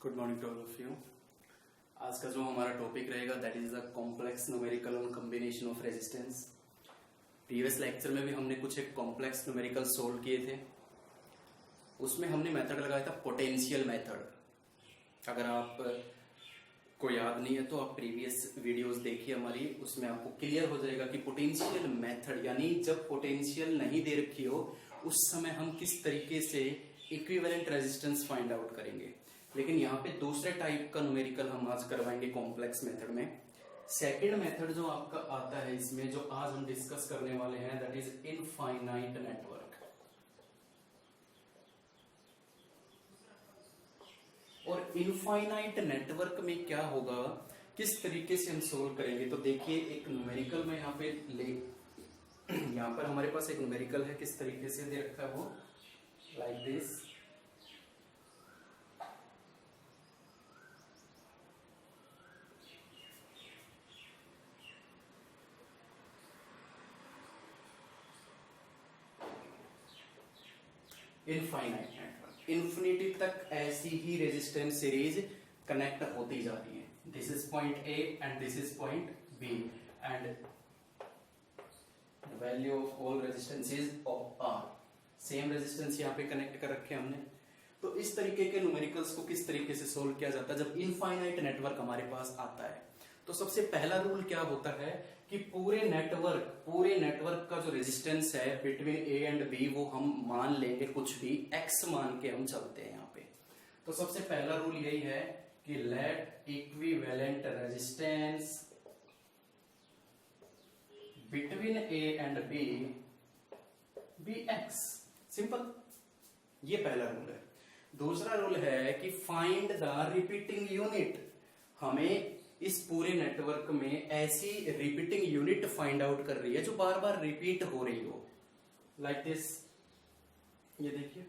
Good morning to all of you. आज का जो हमारा टॉपिक रहेगा that is the complex numerical on combination of resistance. Previous lecture में भी हमने कुछ एक कॉम्प्लेक्स न्यूमेरिकल सोल्व किए थे, उसमें हमने मेथड लगाया था पोटेंशियल मेथड। अगर आप को याद नहीं है तो आप प्रीवियस वीडियोस देखिए हमारी, उसमें आपको क्लियर हो जाएगा कि पोटेंशियल मेथड यानी जब पोटेंशियल नहीं दे रखी हो उस समय हम किस तरीके से इक्विवेलेंट रेजिस्टेंस फाइंड आउट करेंगे। लेकिन यहाँ पे दूसरे टाइप का न्यूमेरिकल हम आज करवाएंगे कॉम्प्लेक्स मेथड में। सेकंड मेथड जो आपका आता है इसमें, जो आज हम डिस्कस करने वाले हैं, दैट इज इनफाइनाइट नेटवर्क। और इनफाइनाइट नेटवर्क में क्या होगा, किस तरीके से हम सोल्व करेंगे। तो देखिए एक न्यूमेरिकल में यहाँ पे यहाँ पर हमारे पास एक न्यूमेरिकल है, किस तरीके से दे रखा है वो, like this. Infinite network, infinity तक ऐसी ही रेजिस्टेंस सीरीज कनेक्ट होती जा रही है। This is point A and this is point B and value of all resistances of R. Same resistance यहाँ पे कनेक्ट कर रखे हैं हमने। तो इस तरीके के न्यूमेरिकल्स को किस तरीके से सोल्व किया जाता है जब इनफाइनाइट नेटवर्क हमारे पास आता है। तो सबसे पहला रूल क्या होता है कि पूरे नेटवर्क का जो रेजिस्टेंस है बिटवीन ए एंड बी, वो हम मान लेंगे कुछ भी एक्स मान के हम चलते हैं यहाँ पे। तो सबसे पहला रूल यही है कि let equivalent resistance between A and B be X. Simple, ये पहला रूल है। दूसरा रूल है कि फाइंड द रिपीटिंग यूनिट। हमें इस पूरे नेटवर्क में ऐसी रिपीटिंग यूनिट फाइंड आउट कर रही है जो बार बार रिपीट हो रही हो, लाइक दिस। ये देखिए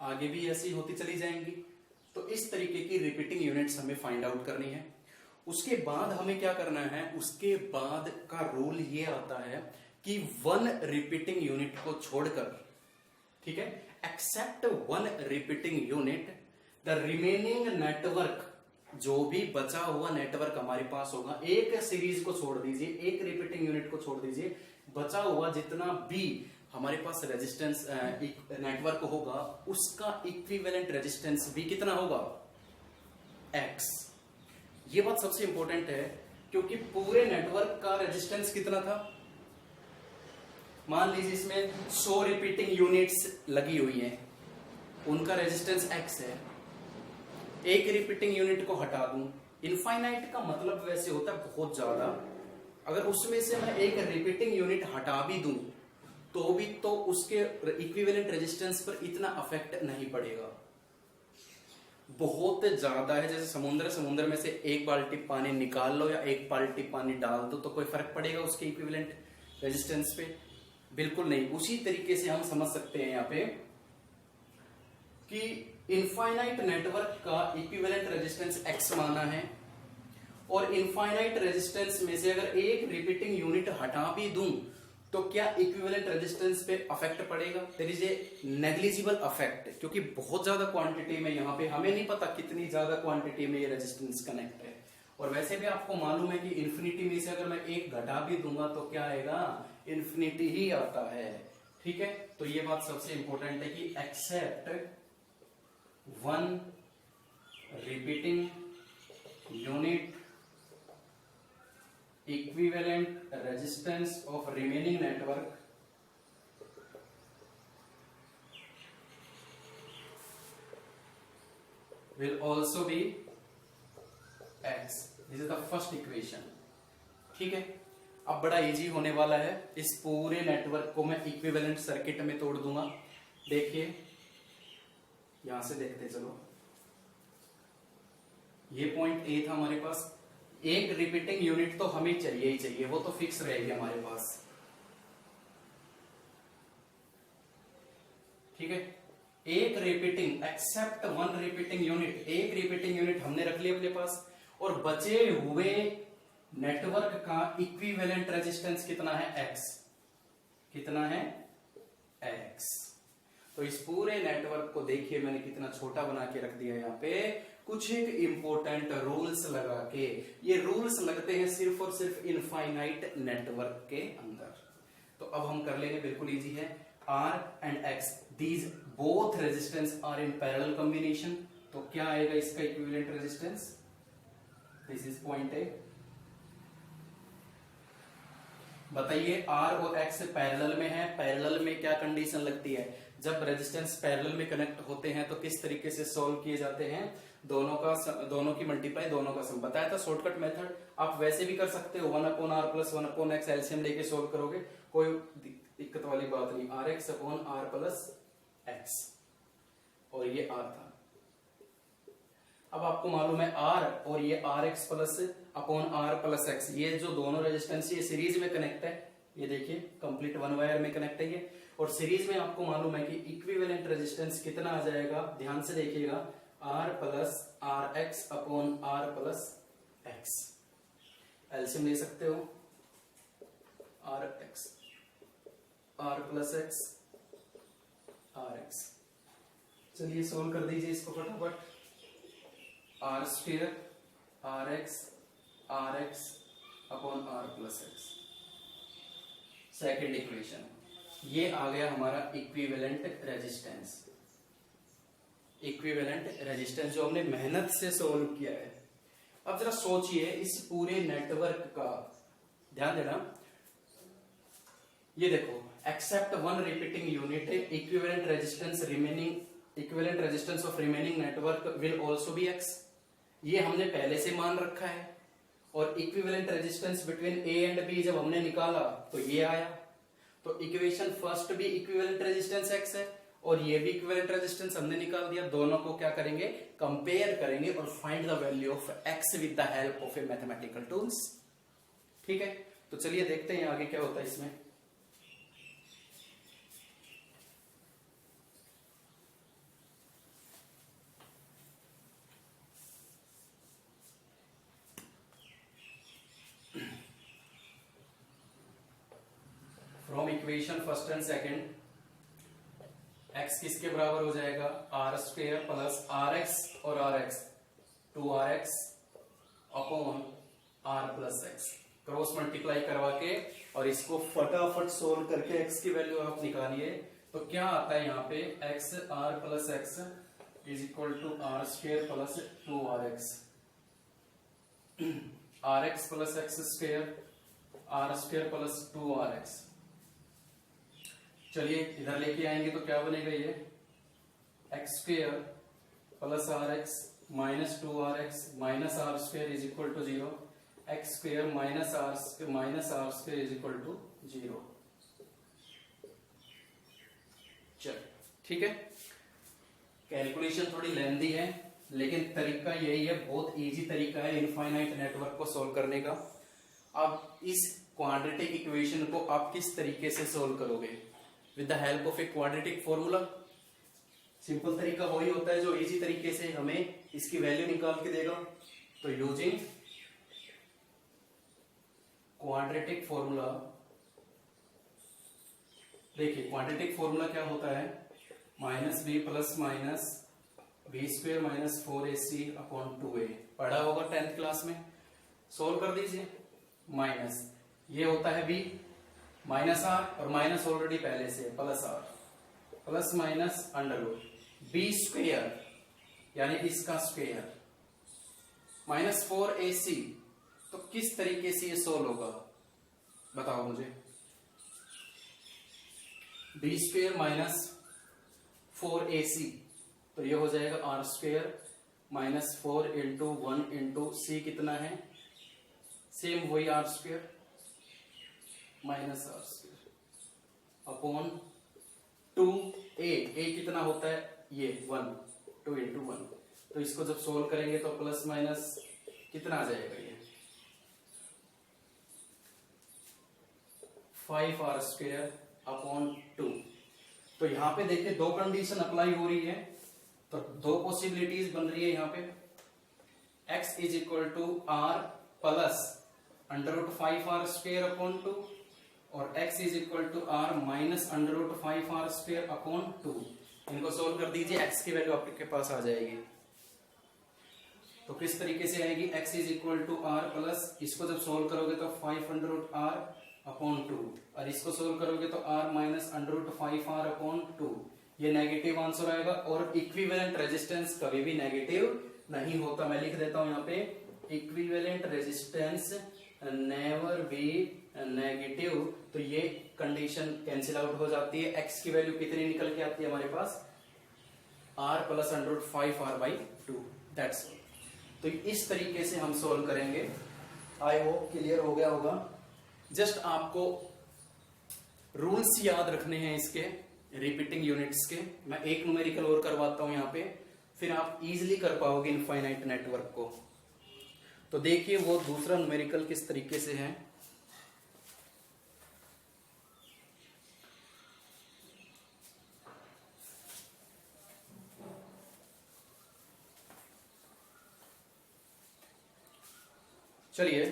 आगे भी ऐसी होती चली जाएंगी। तो इस तरीके की रिपीटिंग यूनिट्स हमें फाइंड आउट करनी है। उसके बाद हमें क्या करना है, उसके बाद का रूल ये आता है कि वन रिपीटिंग यूनिट को छोड़कर, ठीक है, accept one repeating unit, the remaining network, जो भी बचा हुआ नेटवर्क हमारे पास होगा, एक सीरीज को छोड़ दीजिए, एक रिपीटिंग यूनिट को छोड़ दीजिए, बचा हुआ जितना भी हमारे पास रेजिस्टेंस नेटवर्क होगा उसका इक्विवेलेंट रेजिस्टेंस भी कितना होगा, एक्स। ये बात सबसे इंपॉर्टेंट है क्योंकि पूरे नेटवर्क का रेजिस्टेंस कितना था, मान लीजिए इसमें 100 रिपीटिंग यूनिट्स लगी हुई हैं, उनका रेजिस्टेंस एक्स है। एक रिपीटिंग यूनिट को हटा दूं, इनफाइनाइट का मतलब वैसे होता है बहुत ज्यादा। अगर उसमें से मैं एक रिपीटिंग यूनिट हटा भी दूं तो उसके इक्विवेलेंट रेजिस्टेंस पर इतना अफेक्ट नहीं पड़ेगा। बहुत ज्यादा है, जैसे समुद्र में से एक बाल्टी पानी निकाल लो या एक बाल्टी पानी डाल दो तो कोई फर्क पड़ेगा उसके इक्विवेलेंट रेजिस्टेंस पे? बिल्कुल नहीं। उसी तरीके से हम समझ सकते हैं यहाँ पे कि इनफाइनाइट नेटवर्क का इक्विवेलेंट रेजिस्टेंस एक्स माना है और इनफाइनाइट रेजिस्टेंस में से अगर एक रिपीटिंग यूनिट हटा भी दूं तो क्या इक्विवेलेंट रेजिस्टेंस पे अफेक्ट पड़ेगा? There is a negligible effect, क्योंकि बहुत ज्यादा क्वांटिटी में यहाँ पे हमें नहीं पता कितनी ज्यादा क्वांटिटी में ये रेजिस्टेंस कनेक्ट है। और वैसे भी आपको मालूम है कि इन्फिनिटी में से अगर मैं एक घटा भी दूंगा तो क्या आएगा, इन्फिनिटी ही आता है। ठीक है, तो ये बात सबसे इंपॉर्टेंट है कि except one repeating unit equivalent resistance of remaining network will also be x. This is the first equation. ठीक है, अब बड़ा इजी होने वाला है। इस पूरे नेटवर्क को मैं इक्विवेलेंट सर्किट में तोड़ दूंगा। देखिए यहां से देखते चलो, ये पॉइंट ए था हमारे पास, एक रिपीटिंग यूनिट तो हमें चाहिए ही चाहिए, वो तो फिक्स रहेगी हमारे पास। ठीक है, एक repeating, accept one repeating unit, एक रिपीटिंग यूनिट हमने रख लिया अपने पास। और बचे हुए नेटवर्क का इक्विवेलेंट रेजिस्टेंस कितना है, एक्स। कितना है, एक्स। तो इस पूरे नेटवर्क को देखिए मैंने कितना छोटा बना के रख दिया यहाँ पे, कुछ एक इंपॉर्टेंट रूल्स लगा के। ये रूल्स लगते हैं सिर्फ और सिर्फ इनफाइनाइट नेटवर्क के अंदर। तो अब हम कर लेंगे, बिल्कुल इजी है। R and X these both resistance are in parallel combination, तो क्या आएगा इसका equivalent resistance? This is point A. बताइए R और X पैरेलल में है, पैरेलल में क्या कंडीशन लगती है? जब रेजिस्टेंस पैरेलल में कनेक्ट होते हैं तो किस तरीके से सोल्व किए जाते हैं? दोनों की मल्टीप्लाई, दोनों का सम। बताया था शॉर्टकट मेथड, आप वैसे भी कर सकते हो, 1/r प्लस 1/x एलसीएम लेके सोल्व करोगे, कोई दिक्कत वाली बात नहीं। rx/r प्लस x, और ये r था। अब आपको मालूम है r और ये rx plus upon r plus x, ये जो दोनों रेजिस्टेंस ये सीरीज में कनेक्ट है, ये देखिए कंप्लीट वन वायर में कनेक्ट है ये। और सीरीज में आपको मालूम है कि इक्विवेलेंट रेजिस्टेंस कितना आ जाएगा, ध्यान से देखिएगा, r plus R X upon R plus X. LCM ले सकते हो, R X R plus X R X. चलिए सोल्व कर दीजिए इसको फटाफट। R square R X upon R plus X, second equation. ये आ गया हमारा इक्विवेलेंट रेजिस्टेंस। इक्विवेलेंट रेजिस्टेंस जो हमने मेहनत से सोल्व किया है। अब जरा सोचिए इस पूरे नेटवर्क का, ध्यान देना, ये देखो, except one repeating unit equivalent resistance of remaining network will also be X. ये हमने पहले से मान रखा है। और equivalent resistance between A and B जब हमने निकाला तो ये आया। तो इक्वेशन फर्स्ट भी इक्विवेलेंट रेजिस्टेंस एक्स है और ये भी इक्विवेलेंट रेजिस्टेंस हमने निकाल दिया। दोनों को क्या करेंगे, कंपेयर करेंगे और find the value of x with the help of A mathematical tools. ठीक है, तो चलिए देखते हैं आगे क्या होता है इसमें। From equation first and second, x किसके बराबर हो जाएगा, R square plus R X और R X 2rx upon R plus X. Cross multiply करवा के और इसको फटाफट सोल्व करके x की वैल्यू आप निकालिए। तो क्या आता है यहाँ पे, x R plus X is equal to R square plus 2rx, R X plus X square R square plus 2rx। चलिए इधर लेके आएंगे तो क्या बनेगा, ये X square plus R X minus 2rx minus R square is equal to 0, X square minus R square is equal to 0। चल ठीक है, कैलकुलेशन थोड़ी लेंथी है लेकिन तरीका यही है, बहुत इजी तरीका है इनफाइनाइट नेटवर्क को सोल्व करने का। अब इस क्वाड्रेटिक इक्वेशन को आप किस तरीके से सोल्व करोगे, with the help of a quadratic formula. Simple तरीका वही होता है जो इजी तरीके से हमें इसकी वैल्यू निकाल के देगा। तो यूजिंग क्वाड्रेटिक फॉर्मूला, देखिए क्वाड्रेटिक फॉर्मूला क्या होता है, minus B plus minus B square minus 4ac upon 2a, पढ़ा होगा 10th क्लास में। सोल्व कर दीजिए। माइनस ये होता है b माइनस आर और माइनस ऑलरेडी पहले से plus R plus minus under root B square यानी इसका स्क्वेयर माइनस 4ac। तो किस तरीके से ये सोल्व होगा बताओ मुझे, बी स्क्वेयर माइनस 4ac, तो ये हो जाएगा R square minus 4 into 1 into C कितना है, सेम वही R square minus R square upon 2a, a कितना होता है ये 1, 2 इंटू 1। तो इसको जब सोल्व करेंगे तो प्लस माइनस कितना आ जाएगा, ये 5r स्क्वेयर अपॉन 2। तो यहाँ पे देखिए दो कंडीशन अप्लाई हो रही है, तो दो पॉसिबिलिटीज बन रही है यहाँ पे, x is equal to R plus under root 5r square upon 2 और x is equal to R minus under root 5r square upon 2। इनको सोल्व कर दीजिए, x की वैल्यू आपके पास आ जाएगी। तो किस तरीके से आएगी, x is equal to R plus, इसको जब सोल्व करोगे तो 500r/2, और इसको सोल्व करोगे तो r माइनस √5r/2। ये नेगेटिव आंसर आएगा, और इक्विवेलेंट रेजिस्टेंस कभी भी नेगेटिव नहीं होता। मैं लिख देता हूं यहाँ पे, equivalent resistance never be negative. तो ये कंडीशन कैंसिल आउट हो जाती है। x की वैल्यू कितनी निकल के आती है हमारे पास, r plus √5r/2, that's all. तो इस तरीके से हम सोल्व करेंगे। आई होप क्लियर हो गया होगा। जस्ट आपको रूल्स याद रखने हैं इसके, रिपीटिंग यूनिट्स के। मैं एक न्यूमेरिकल और करवाता हूं यहाँ पे, फिर आप इजीली कर पाओगे इनफाइनाइट नेटवर्क को। तो देखिए वो दूसरा न्यूमेरिकल किस तरीके से है। चलिए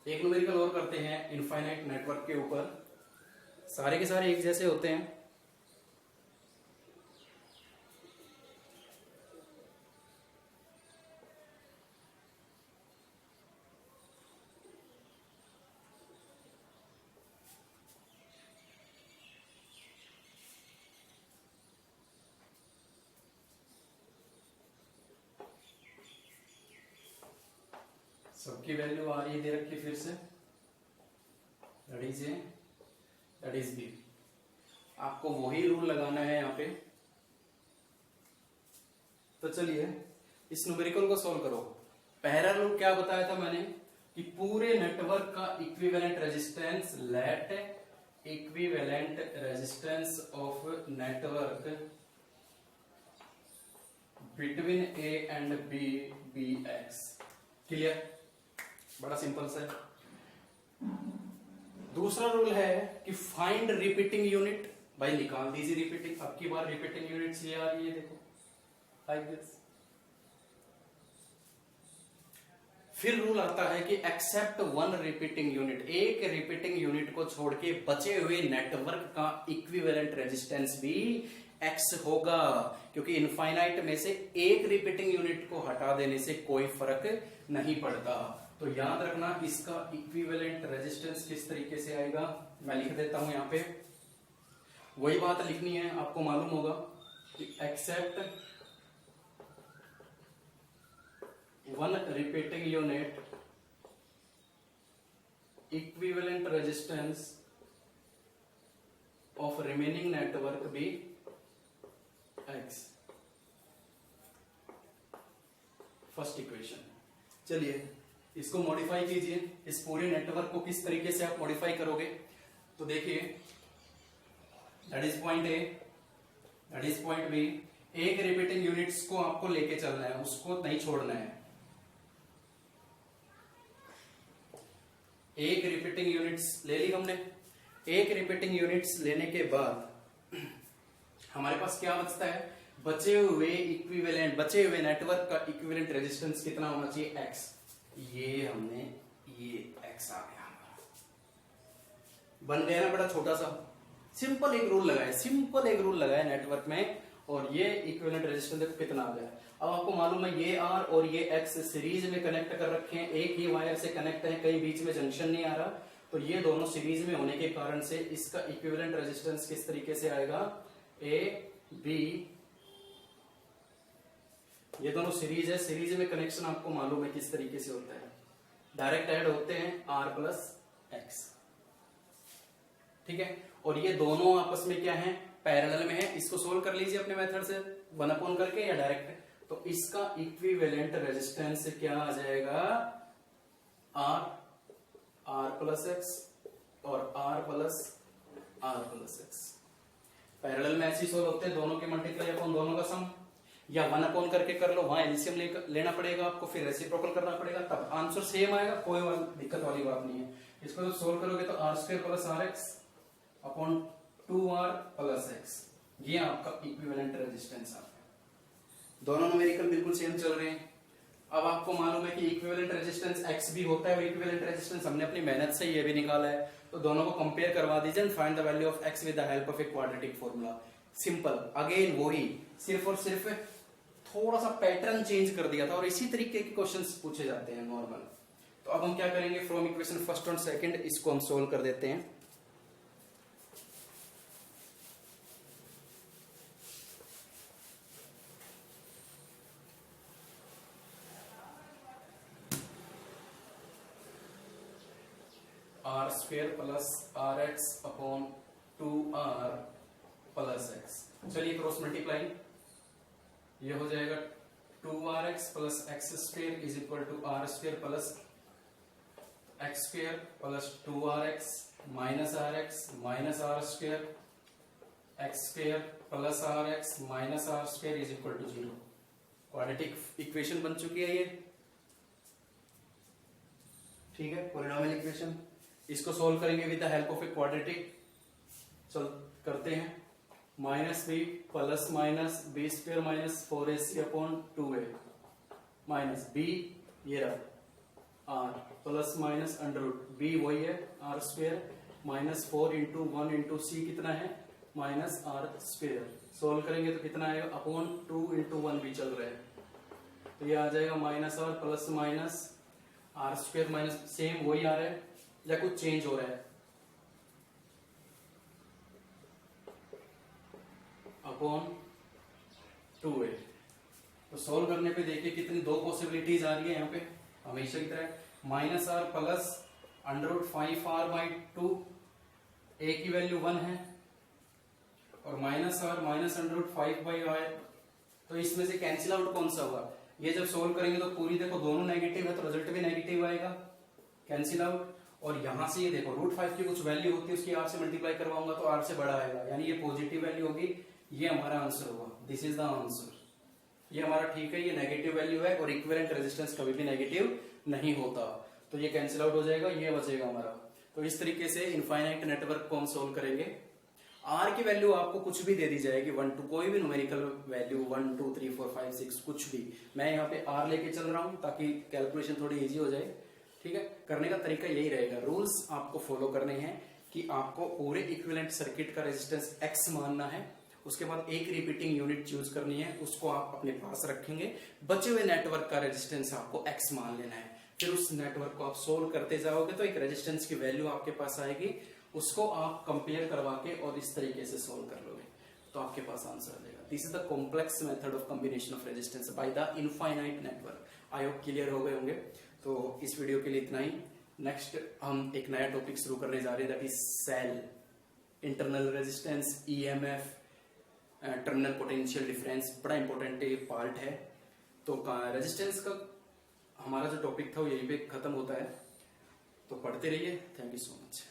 एक न्यूमेरिकल और करते हैं इनफाइनाइट नेटवर्क के ऊपर। सारे के सारे एक जैसे होते हैं। सबकी वैल्यू आ रही है दे रखी फिर से, that is A, that is B. आपको वही रूल लगाना है यहाँ पे। तो चलिए इस न्यूमेरिकल को सॉल्व करो। पहला रूल क्या बताया था मैंने, कि पूरे नेटवर्क का equivalent resistance, let equivalent resistance of network between A and B be X. Clear, बड़ा सिंपल सा है। दूसरा रूल है कि फाइंड रिपीटिंग यूनिट। भाई निकाल दीजिए रिपीटिंग। अब की बार रिपीटिंग यूनिट्स ये आ रही है, देखो लाइक दिस। फिर रूल आता है कि एक्सेप्ट वन रिपीटिंग यूनिट। एक रिपीटिंग यूनिट को छोड़ के बचे हुए नेटवर्क का इक्विवेलेंट रेजिस्टेंस भी x होगा, क्योंकि इनफाइनाइट में से एक रिपीटिंग यूनिट को हटा देने से कोई फर्क नहीं पड़ता। तो याद रखना इसका इक्विवेलेंट रेजिस्टेंस किस तरीके से आएगा। मैं लिख देता हूं यहां पे, वही बात लिखनी है, आपको मालूम होगा कि except one repeating unit equivalent resistance of remaining network be x। First equation. चलिए इसको मॉडिफाई कीजिए। इस पूरे नेटवर्क को किस तरीके से आप मॉडिफाई करोगे, तो देखिए that is point A, that is point B. एक रिपीटिंग यूनिट्स को आपको लेके चलना है, उसको नहीं छोड़ना है। एक रिपीटिंग यूनिट्स ले ली हमने। एक रिपीटिंग यूनिट्स लेने के बाद हमारे पास क्या बचता है, बचे हुए इक्विवेलेंट, बचे हुए नेटवर्क का इक्विवेलेंट रेजिस्टेंस कितना होना चाहिए, x। ये हमने, ये x आ गया हमारा, बन गया ना बड़ा छोटा सा। सिंपल एक रूल लगाया, सिंपल एक रूल लगाया नेटवर्क में, और ये इक्विवेलेंट रेजिस्टेंस देखो कितना आ गया। अब आपको मालूम है ये R और ये X सीरीज में कनेक्ट कर रखे हैं, एक ही वायर से कनेक्ट है, कहीं बीच में जंक्शन नहीं आ रहा। तो ये दोनों सीरीज में होने के कारण से इसका इक्विवेलेंट रेजिस्टेंस किस तरीके से आएगा, A B। ये दोनों सीरीज है, सीरीज में कनेक्शन आपको मालूम है किस तरीके से होता है, डायरेक्ट ऐड होते हैं R प्लस X। ठीक है, और ये दोनों आपस में क्या है, पैरेलल में है। इसको सोल्व कर लीजिए अपने मेथड से, 1 करके या डायरेक्ट। तो इसका इक्विवेलेंट रेजिस्टेंस क्या आ जाएगा, R प्लस एक्स और R प्लस एक्स। पैरेलल में ऐसे सोल्व होते हैं, दोनों के मल्टीप्लाई अपॉन दोनों का सम, या 1 करके कर लो, वहां एलसीएम लेना पड़ेगा आपको, फिर रेसिप्रोकल करना पड़ेगा, तब आंसर सेम आएगा, कोई दिक्कत वाली बात नहीं है। इसको जब सोल्व करोगे तो R² plus RX upon 2R plus x, ये आपका इक्विवेलेंट रेजिस्टेंस आ गया। दोनों न्यूमेरिकल बिल्कुल सेम चल रहे हैं। अब आपको मालूम है कि इक्विवेलेंट रेजिस्टेंस x भी होता है, और इक्विवेलेंट रेजिस्टेंस हमने अपनी मेहनत से ये भी निकाला है। तो दोनों को कंपेयर करवा दीजिए and find the value of x with the help of a quadratic formula. Simple, again वही, सिर्फ और सिर्फ थोड़ा सा पैटर्न चेंज कर दिया था और इसी तरीके के क्वेश्चंस पूछे जाते हैं नॉर्मल। तो अब हम क्या करेंगे, फ्रॉम इक्वेशन फर्स्ट और सेकंड इसको हम सोल्व कर देते हैं। R square plus R X upon 2r plus X. चलिए क्रॉस मल्टीप्लाई, ये हो जाएगा 2rx plus X square is equal to R square plus X square plus 2rx minus R square X square plus R X minus R square is equal to 0। Quadratic equation बन चुकी है ये, ठीक है, polynomial equation. इसको solve करेंगे with the help of a quadratic. चल करते हैं, minus B plus minus B square minus 4ac upon 2a minus B, ये रहा R plus minus under root B वही है R square minus 4 into 1 into C कितना है माइनस आर स्क्वेयर। सोल्व करेंगे तो कितना आएगा अपॉन 2 इंटू 1 भी चल रहा है, तो ये आ जाएगा minus R plus minus R square minus same वही आ रहा है या कुछ चेंज हो रहा है अपॉन 2a। तो सोल्व करने पे देखिए कितनी दो पॉसिबिलिटीज आ रही है यहाँ पे हमेशा की तरह, minus R plus under root 5r by 2, a की वैल्यू 1 है, और minus R minus under root 5 by r। तो इसमें से कैंसिल आउट कौन सा होगा, ये जब सोल्व करेंगे तो पूरी देखो दोनों नेगेटिव है तो रिजल्ट भी नेगेटिव आएगा, कैंसिल आउट। और यहां से ये देखो रूट 5 की कुछ वैल्यू होती है उसकी r से मल्टीप्लाई करवाऊंगा तो r से बड़ा आएगा, यानी ये पॉजिटिव वैल्यू होगी, ये हमारा आंसर होगा, दिस इज द आंसर। ये हमारा ठीक है, ये नेगेटिव वैल्यू है और इक्विवेलेंट रेजिस्टेंस कभी भी नेगेटिव नहीं होता, तो ये कैंसिल आउट हो जाएगा, ये बचेगा हमारा। तो इस तरीके से इनफाइनाइट नेटवर्क को हम सोल्व करेंगे। आर की वैल्यू आपको कुछ भी दे दी जाएगी, 1 2 कोई भी न्यूमेरिकल वैल्यू 1 2 3 4 5 6 कुछ भी, मैं यहाँ पे आर लेके चल रहा हूँ ताकि कैलकुलेशन थोड़ी इजी हो जाए, ठीक है। करने का तरीका यही रहेगा, रूल्स आपको फॉलो करने हैं कि आपको पूरे इक्विवेलेंट सर्किट का रेजिस्टेंस एक्स मानना है, उसके बाद एक रिपीटिंग यूनिट चूज करनी है, उसको आप अपने पास रखेंगे, बचे हुए नेटवर्क का रेजिस्टेंस आपको एक्स मान लेना है, फिर उस नेटवर्क को आप सोल्व करते जाओगे तो एक रेजिस्टेंस की वैल्यू आपके पास आएगी, उसको आप कंपेयर करवा के और इस तरीके से सोल्व कर लोगे तो आपके पास आंसर आ जाएगा। This is the complex method of combination of resistance by the infinite network. I hope clear हो गए होंगे। तो इस वीडियो के लिए इतना ही। नेक्स्ट हम एक नया टॉपिक शुरू करने जा रहे हैं, that is cell, internal resistance, EMF, terminal potential difference, बड़ा इंपॉर्टेंट पार्ट है। तो रेजिस्टेंस का हमारा जो टॉपिक था वो यहीं पे खत्म होता है, तो पढ़ते रहिए। Thank you so much.